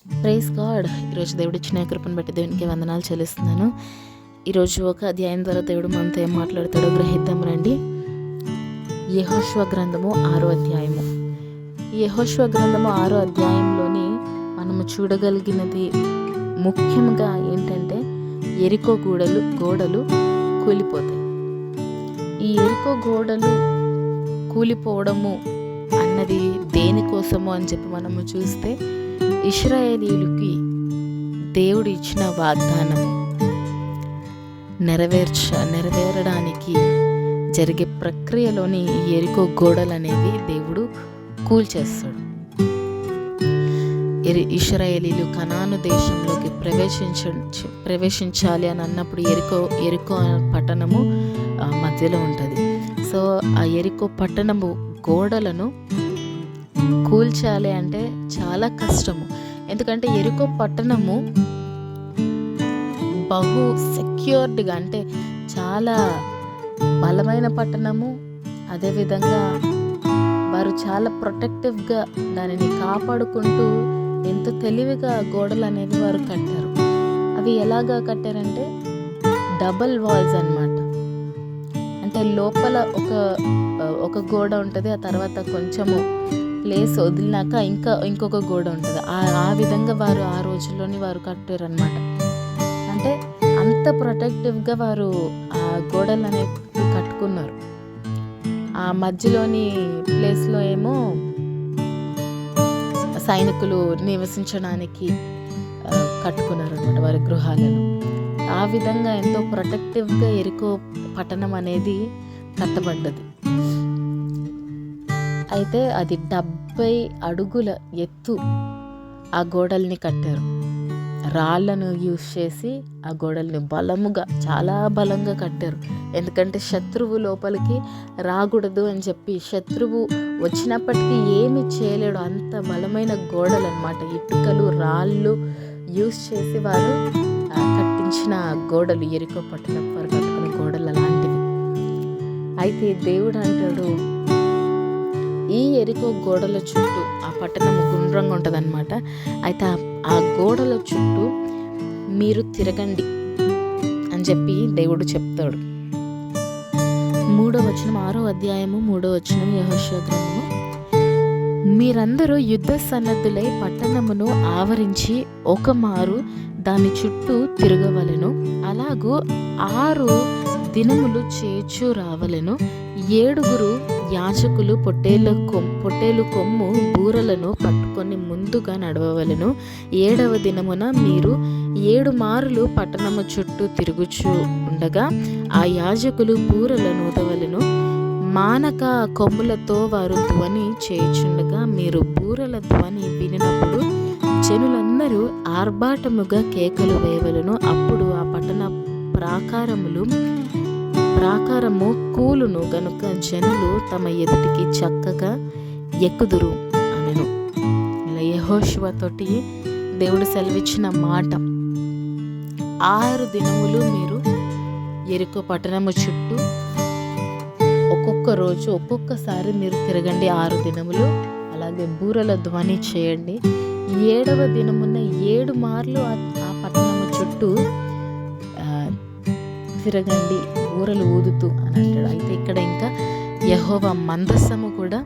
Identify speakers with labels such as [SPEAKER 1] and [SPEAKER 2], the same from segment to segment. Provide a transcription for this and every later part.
[SPEAKER 1] Praise God. ఈరోజు దేవుడు ఇచ్చిన కృపను బట్టి దేవునికి వందనాలు చెల్లిస్తున్నాను. ఈరోజు ఒక అధ్యాయం ద్వారా దేవుడు మనతో ఏం మాట్లాడతాడో గ్రహిద్దాం రండి. యెహోషువ గ్రంథము 6వ అధ్యాయము. ఈ యెహోషువ గ్రంథము 6వ అధ్యాయంలోని మనము చూడగలిగినది ముఖ్యంగా ఏంటంటే యెరికో గోడలు కూలిపోతాయి. ఈ యెరికో గోడలు కూలిపోవడము అన్నది దేనికోసము అని చెప్పి మనము చూస్తే, ఇశ్రాయేలీయులకి దేవుడు ఇచ్చిన వాగ్దానము నెరవేరడానికి జరిగే ప్రక్రియలోని యెరికో గోడలు అనేవి దేవుడు కూల్చేస్తాడు. ఇశ్రాయేలీయులు కనాను దేశంలోకి ప్రవేశించాలి అని అన్నప్పుడు యెరికో పట్టణము మధ్యలో ఉంటుంది. సో ఆ యెరికో పట్టణము గోడలను కూల్చాలి అంటే చాలా కష్టము. ఎందుకంటే యెరికో పట్టణము బహు సెక్యూర్డ్గా, అంటే చాలా బలమైన పట్టణము. అదేవిధంగా వారు చాలా ప్రొటెక్టివ్గా దానిని కాపాడుకుంటూ ఎంతో తెలివిగా గోడలు అనేవి వారు కట్టారు. అవి ఎలాగా కట్టారంటే డబల్ వాల్స్ అన్నమాట. అంటే లోపల ఒక గోడ ఉంటుంది, ఆ తర్వాత కొంచెము ప్లేస్ వదిలినాక ఇంకొక గోడ ఉంటుంది. ఆ విధంగా వారు ఆ రోజుల్లోని వారు కట్టారు అనమాట. అంటే అంత ప్రొటెక్టివ్గా వారు ఆ గోడలు అనేవి కట్టుకున్నారు. ఆ మధ్యలోని ప్లేస్లో ఏమో సైనికులు నివసించడానికి కట్టుకున్నారు అనమాట వారి గృహాలను. ఆ విధంగా ఎంతో ప్రొటెక్టివ్గా యెరికో పట్టణం అనేది కట్టబడ్డది. అయితే అది 70 అడుగుల ఎత్తు ఆ గోడల్ని కట్టారు. రాళ్లను యూజ్ చేసి ఆ గోడల్ని చాలా బలంగా కట్టారు. ఎందుకంటే శత్రువు లోపలికి రాకూడదు అని చెప్పి, శత్రువు వచ్చినప్పటికీ ఏమి చేయలేడు, అంత బలమైన గోడలు అన్నమాట. ఇటుకలు రాళ్ళు యూజ్ చేసి వారు కట్టించిన గోడలు, యెరికో పట్టణం వారు కట్టుకున్న గోడలు అలాంటివి. అయితే దేవుడు అంటాడు, ఈ యెరికో గోడల చుట్టూ, ఆ పట్టణం గుండ్రంగా ఉంటుంది అనమాట. అయితే ఆ గోడల చుట్టూ మీరు తిరగండి అని చెప్పి దేవుడు చెప్తాడు. 3వ వచనం, 6వ అధ్యాయము 3వ వచనం యెహోషువ గ్రంథము. మీరందరూ యుద్ధ సన్నద్ధులై పట్టణమును ఆవరించి ఒక మారు దాని చుట్టూ తిరగవలెను. అలాగూ 6 దినములు చేచు రావలెను. 7 యాజకులు పొట్టేలు కొమ్ము బూరలను పట్టుకొని ముందుగా నడవవలెను. 7వ దినమున మీరు 7 మారులు పట్టణము చుట్టూ తిరుగుచూ ఉండగా ఆ యాజకులు బూరలను ఊదవలెను. మానక కొమ్ములతో వారు ధ్వని చేయుచుండగా మీరు బూరల ధ్వని వినినప్పుడు జనులందరూ ఆర్భాటముగా కేకలు వేయవలెను. అప్పుడు ఆ పట్టణ ప్రాకారము కూలును గనుక జనులు తమ ఎదుటికి చక్కగా ఎక్కుదురు అనెను. ఇలా యెహోషువ తోటి దేవుడు సెలవిచ్చిన మాట. 6 దినములు మీరు యెరికో పట్టణము చుట్టూ ఒక్కొక్క రోజు ఒక్కొక్కసారి మీరు తిరగండి 6 దినములు. అలాగే బూరల ధ్వని చేయండి. 7వ దినమున 7 మార్లు ఆ పట్టణము చుట్టూ తిరగండి బూరలు ఊదుతూ అని అంటాడు. అయితే ఇక్కడ ఇంకా యెహోవా మందసము కూడా,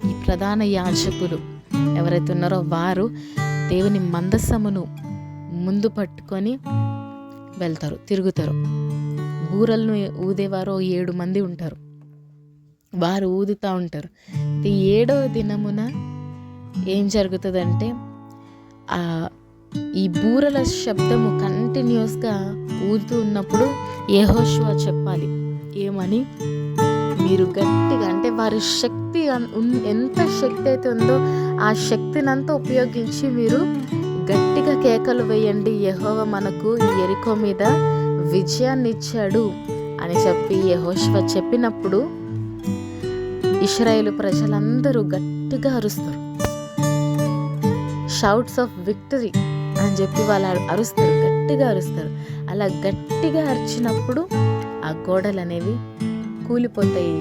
[SPEAKER 1] ఈ ప్రధాన యాజకులు ఎవరైతే ఉన్నారో వారు దేవుని మందసమును ముందు పట్టుకొని వెళ్తారు, తిరుగుతారు. బూరలను ఊదేవారు 7 మంది ఉంటారు, వారు ఊదుతూ ఉంటారు. 7వ దినమున ఏం జరుగుతుందంటే ఈ బూరల శబ్దము కంటిన్యూస్గా ఊదుతూ ఉన్నప్పుడు యెహోషువ చెప్పాలి ఏమని, మీరు గట్టిగా, అంటే వారి శక్తి ఎంత శక్తి అయితే ఉందో ఆ శక్తినంతా ఉపయోగించి మీరు గట్టిగా కేకలు వేయండి. యెహోవా మనకు ఈ యెరికో మీద విజయాన్ని ఇచ్చాడు అని చెప్పి యెహోషువ చెప్పినప్పుడు ఇశ్రాయేలు ప్రజలందరూ గట్టిగా అరుస్తారు. షౌట్స్ ఆఫ్ విక్టరీ అని చెప్పి వాళ్ళు అరుస్తారు, గట్టిగా అరుస్తారు. అలా గట్టిగా అరిచినప్పుడు ఆ గోడలు అనేవి కూలిపోతాయి.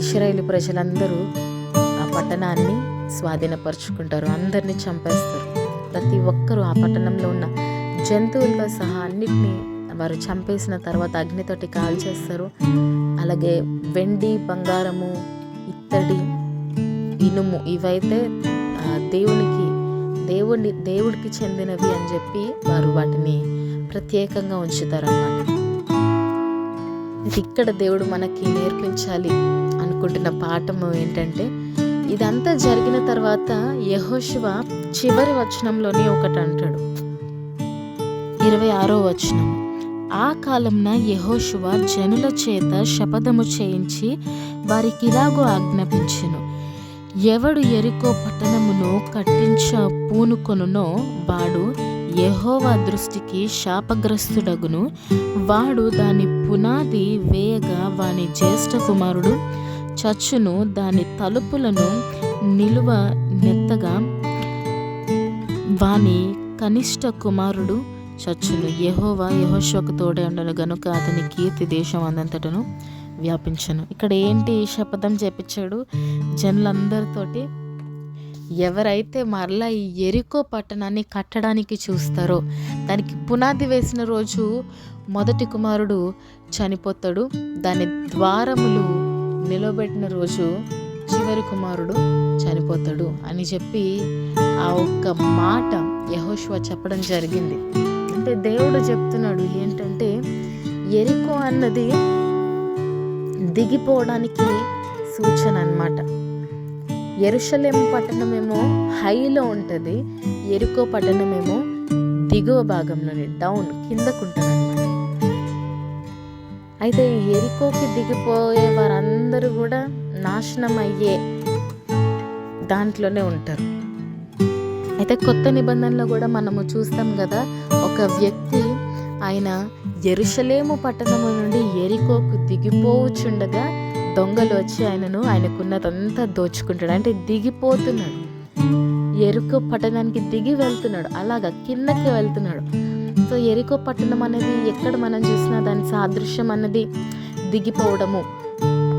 [SPEAKER 1] ఇశ్రాయేలు ప్రజలందరూ ఆ పట్టణాన్ని స్వాధీనపరుచుకుంటారు, అందరినీ చంపేస్తారు. ప్రతి ఒక్కరూ ఆ పట్టణంలో ఉన్న జంతువులతో సహా అన్నిటినీ వారు చంపేసిన తర్వాత అగ్నితోటి కాల్చేస్తారు. అలాగే వెండి, బంగారము, ఇత్తడి, ఇనుము ఇవైతే దేవుడికి చెందినవి అని చెప్పి వారు వాటిని ప్రత్యేకంగా ఉంచుతారన్నమాట. ఇక్కడ దేవుడు మనకి నేర్పించాలి అనుకుంటున్న పాఠము ఏంటంటే, ఇదంతా జరిగిన తర్వాత యెహోషువ చివరి వచనంలోని ఒకటి అంటాడు, 26వ వచనం. ఆ కాలంన యెహోషువ జనుల చేత శపథము చేయించి వారికిలాగూ ఆజ్ఞాపించెను, ఎవడు యెరికో పట్టణమును కట్టించ పూనుకొనునో వాడు యెహోవా దృష్టికి శాపగ్రస్తుడగును. వాడు దాని పునాది వేయగా వాని జ్యేష్ఠ కుమారుడు చచ్చును. దాని తలుపులను నిలువ నెత్తగా వాని కనిష్ట కుమారుడు చచ్చును. యెహోవా యెహోషువకు తోడే ఉండను గనుక అతని కీర్తి దేశం అందంతటను వ్యాపించను. ఇక్కడ ఏంటి శపథం చేపించాడు జనులందరితోటి, ఎవరైతే మరలా ఈ యెరికో పట్టణాన్ని కట్టడానికి చూస్తారో, దానికి పునాది వేసిన రోజు మొదటి కుమారుడు చనిపోతాడు, దాని ద్వారములు నిలబెట్టిన రోజు చివరి కుమారుడు చనిపోతాడు అని చెప్పి ఆ ఒక్క మాట యెహోషువ చెప్పడం జరిగింది. అంటే దేవుడు చెప్తున్నాడు ఏంటంటే, యెరికో అన్నది దిగిపోవడానికి సూచన అన్నమాట. యెరూషలేము పట్టణమేమో హైలో ఉంటుంది, యెరికో పట్టణమేమో దిగువ భాగంలోనే డౌన్ కిందకుంటుంది అన్నమాట. అయితే యెరికోకి దిగిపోయే వారందరూ కూడా నాశనం అయ్యే దాంట్లోనే ఉంటారు. అయితే కొత్త నిబంధనలో కూడా మనము చూస్తాం కదా, ఒక వ్యక్తి ఆయన యెరూషలేము పట్టణము నుండి యెరికోకు దిగిపోవచ్చుండగా దొంగలు వచ్చి ఆయనకున్నదంతా దోచుకుంటాడు. అంటే దిగిపోతున్నాడు, యెరికో పట్టణానికి దిగి వెళ్తున్నాడు, అలాగా కిందకి వెళ్తున్నాడు. సో యెరికో పట్టణం అనేది ఎక్కడ మనం చూసినా దాని సాదృశ్యం అన్నది దిగిపోవడము,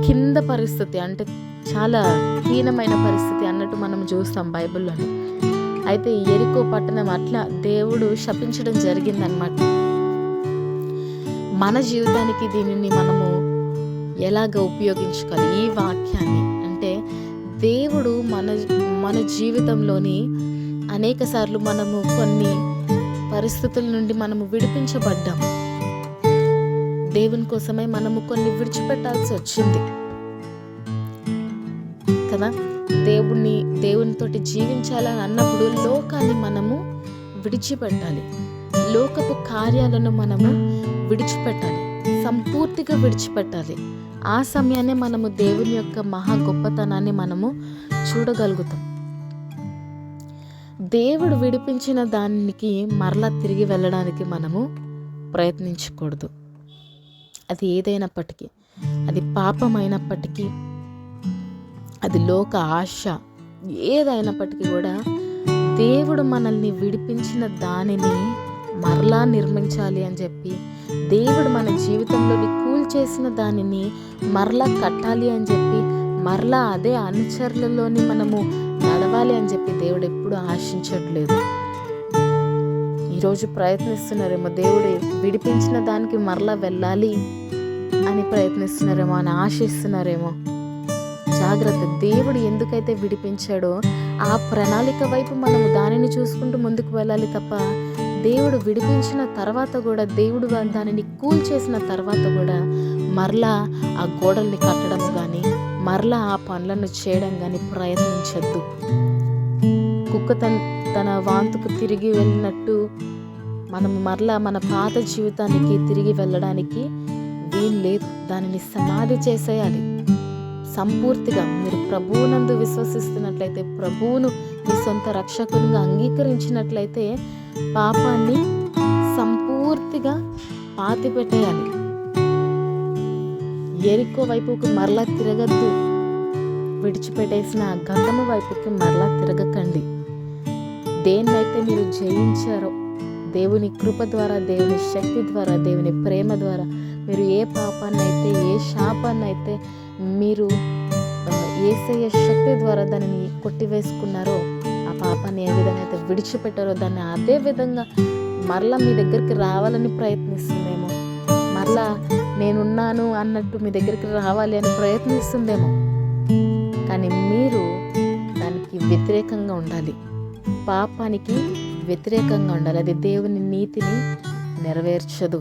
[SPEAKER 1] కింద పరిస్థితి, అంటే చాలా హీనమైన పరిస్థితి అన్నట్టు మనం చూస్తాం బైబిల్లోని. అయితే యెరికో పట్టణం అట్లా దేవుడు శపించడం జరిగిందనమాట. మన జీవితానికి దీనిని మనము ఎలాగ ఉపయోగించుకోవాలి ఈ వాక్యాన్ని అంటే, దేవుడు మన జీవితంలోని అనేక సార్లు మనము కొన్ని పరిస్థితుల నుండి మనము విడిపించబడ్డాం. దేవుని కోసమై మనము కొన్ని విడిచిపెట్టాల్సి వచ్చింది కదా. దేవునితోటి జీవించాలని అన్నప్పుడు లోకాన్ని మనము విడిచిపెట్టాలి, లోకపు కార్యాలను మనము విడిచిపెట్టాలి, సంపూర్తిగా విడిచిపెట్టాలి. ఆ సమయాన్నే మనము దేవుని యొక్క మహా గొప్పతనాన్ని మనము చూడగలుగుతాం. దేవుడు విడిపించిన దానికి మరలా తిరిగి వెళ్ళడానికి మనము ప్రయత్నించకూడదు. అది ఏదైనప్పటికీ, అది పాపమైనప్పటికీ, అది లోక ఆశ ఏదైనప్పటికీ కూడా దేవుడు మనల్ని విడిపించిన దానిని మరలా నిర్మించాలి అని చెప్పి, దేవుడు మన జీవితంలోని కూల్చేసిన దానిని మరలా కట్టాలి అని చెప్పి, మరలా అదే అనుచరులలోని మనము నడవాలి అని చెప్పి దేవుడు ఎప్పుడు ఆశించట్లేదు. ఈరోజు ప్రయత్నిస్తున్నారేమో, దేవుడు విడిపించిన దానికి మరలా వెళ్ళాలి అని ప్రయత్నిస్తున్నారేమో, అని ఆశిస్తున్నారేమో. జాగ్రత్త. దేవుడు ఎందుకైతే విడిపించాడో ఆ ప్రణాళిక వైపు మనము దానిని చూసుకుంటూ ముందుకు వెళ్ళాలి తప్ప, దేవుడు విడిపించిన తర్వాత కూడా, దేవుడు దానిని కూల్చేసిన తర్వాత కూడా మరలా ఆ గోడల్ని కట్టడం కానీ, మరలా ఆ పనులను చేయడం కానీ ప్రయత్నించద్దు. కుక్క తన వాంతుకు తిరిగి వెళ్ళినట్టు మనము మరలా మన పాత జీవితానికి తిరిగి వెళ్ళడానికి వీలు లేదు. దానిని సమాధి చేసేయాలి సంపూర్తిగా. మీరు ప్రభువునందు విశ్వసిస్తున్నట్లయితే, ప్రభువును మీ సొంత రక్షకునిగా అంగీకరించినట్లయితే పాపాన్ని సంపూర్తిగా పాతిపెట్టేయాలి. యెరికో వైపుకి మరలా తిరగద్దు. విడిచిపెట్టేసిన గతము వైపుకి మరలా తిరగకండి. దేన్నైతే మీరు జయించారో, దేవుని కృప ద్వారా, దేవుని శక్తి ద్వారా, దేవుని ప్రేమ ద్వారా మీరు ఏ పాపాన్నైతే, ఏ శాపాన్నైతే మీరు యేసయ్య శక్తి ద్వారా దానిని కొట్టివేసుకున్నారో, ఆ పాపాన్ని ఏ విధంగా అయితే విడిచిపెట్టారో దాన్ని అదే విధంగా మరలా మీ దగ్గరికి రావాలని ప్రయత్నిస్తుందేమో, మరలా నేనున్నాను అన్నట్టు మీ దగ్గరికి రావాలి అని ప్రయత్నిస్తుందేమో. కానీ మీరు దానికి వ్యతిరేకంగా ఉండాలి, పాపానికి వ్యతిరేకంగా ఉండాలి. అది దేవుని నీతిని నెరవేర్చదు.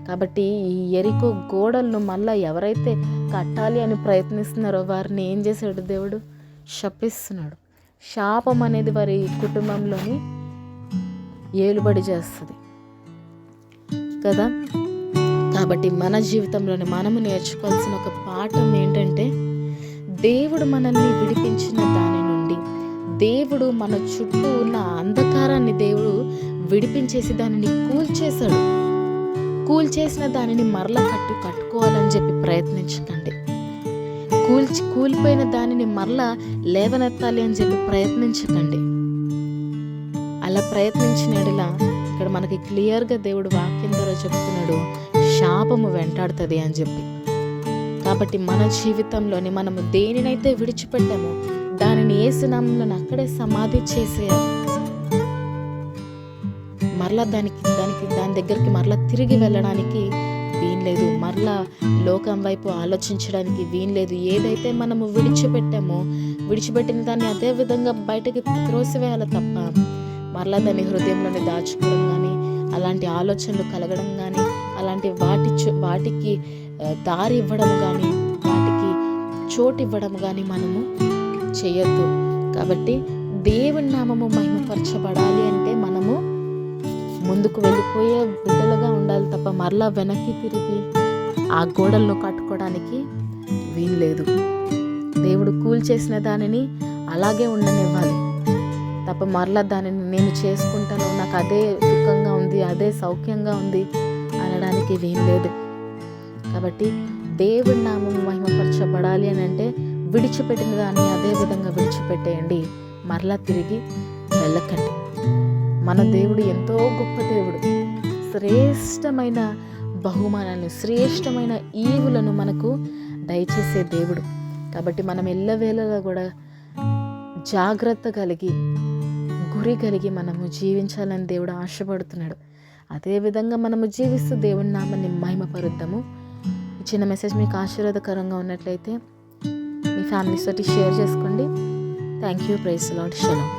[SPEAKER 1] కాబట్టి ఈ యెరికో గోడలను మళ్ళీ ఎవరైతే కట్టాలి అని ప్రయత్నిస్తున్నారో వారిని ఏం చేశాడు దేవుడు? శపిస్తున్నాడు. శాపం అనేది వారి కుటుంబంలోని ఏలుబడి చేస్తుంది కదా. కాబట్టి మన జీవితంలోని మనము నేర్చుకోవాల్సిన ఒక పాఠం ఏంటంటే, దేవుడు మనల్ని విడిపించిన దాని నుండి, దేవుడు మన చుట్టూ ఉన్న అంధకారాన్ని దేవుడు విడిపించేసి దానిని కూల్చేశాడు. కూల్చేసిన దానిని మరలా కట్టుకోవాలని చెప్పి ప్రయత్నించకండి. కూలిపోయిన దానిని మరలా లేవనెత్తాలి అని చెప్పి ప్రయత్నించకండి. అలా ప్రయత్నించినలా ఇక్కడ మనకి క్లియర్గా దేవుడు వాక్యం ద్వారా చెప్తున్నాడు, శాపము వెంటాడుతుంది అని చెప్పి. కాబట్టి మన జీవితంలోని మనము దేనినైతే విడిచిపెట్టామో దానిని యేసు నామములో అక్కడే సమాధి చేసేయాలి. మరలా దాని దగ్గరికి మరలా తిరిగి వెళ్ళడానికి వీల్లేదు, మరలా లోకం వైపు ఆలోచించడానికి వీల్లేదు. ఏదైతే మనము విడిచిపెట్టిన దాన్ని అదే విధంగా బయటకి త్రోసివేయాలి తప్ప మరలా దాన్ని హృదయంలోనే దాచుకోవడం కానీ, అలాంటి ఆలోచనలు కలగడం కానీ, అలాంటి వాటికి దారి ఇవ్వడం కానీ, వాటికి చోటు ఇవ్వడం కానీ మనము చేయొద్దు. కాబట్టి దేవుని నామము మహిమపరచబడాలి అంటే మనము ముందుకు వెళ్ళిపోయే బిడ్డలుగా ఉండాలి తప్ప మరలా వెనక్కి తిరిగి ఆ గోడలను కట్టుకోవడానికి వీల్లేదు. దేవుడు కూల్చేసిన దానిని అలాగే ఉండనివ్వాలి తప్ప మరలా దానిని నేను చేసుకుంటాను, నాకు అదే సుఖంగా ఉంది, అదే సౌఖ్యంగా ఉంది అనడానికి వీల్లేదు. కాబట్టి దేవుడి నామం మహిమపరచబడాలి అని అంటే విడిచిపెట్టిన దాన్ని అదే విధంగా విడిచిపెట్టేయండి, మరలా తిరిగి వెళ్ళకండి. మన దేవుడు ఎంతో గొప్ప దేవుడు. శ్రేష్టమైన బహుమానాలను, శ్రేష్టమైన ఈవులను మనకు దయచేసే దేవుడు. కాబట్టి మనం ఎల్లవేళలా కూడా జాగ్రత్త కలిగి, గురి కలిగి మనము జీవించాలని దేవుడు ఆశపడుతున్నాడు. అదేవిధంగా మనము జీవిస్తూ దేవుని నామాన్ని మహిమపరుద్దాము. ఈ చిన్న మెసేజ్ మీకు ఆశీర్వాదకరంగా ఉన్నట్లయితే మీ ఫ్యామిలీస్ తోటి షేర్ చేసుకోండి. Thank you. Praise the Lord. Shalom.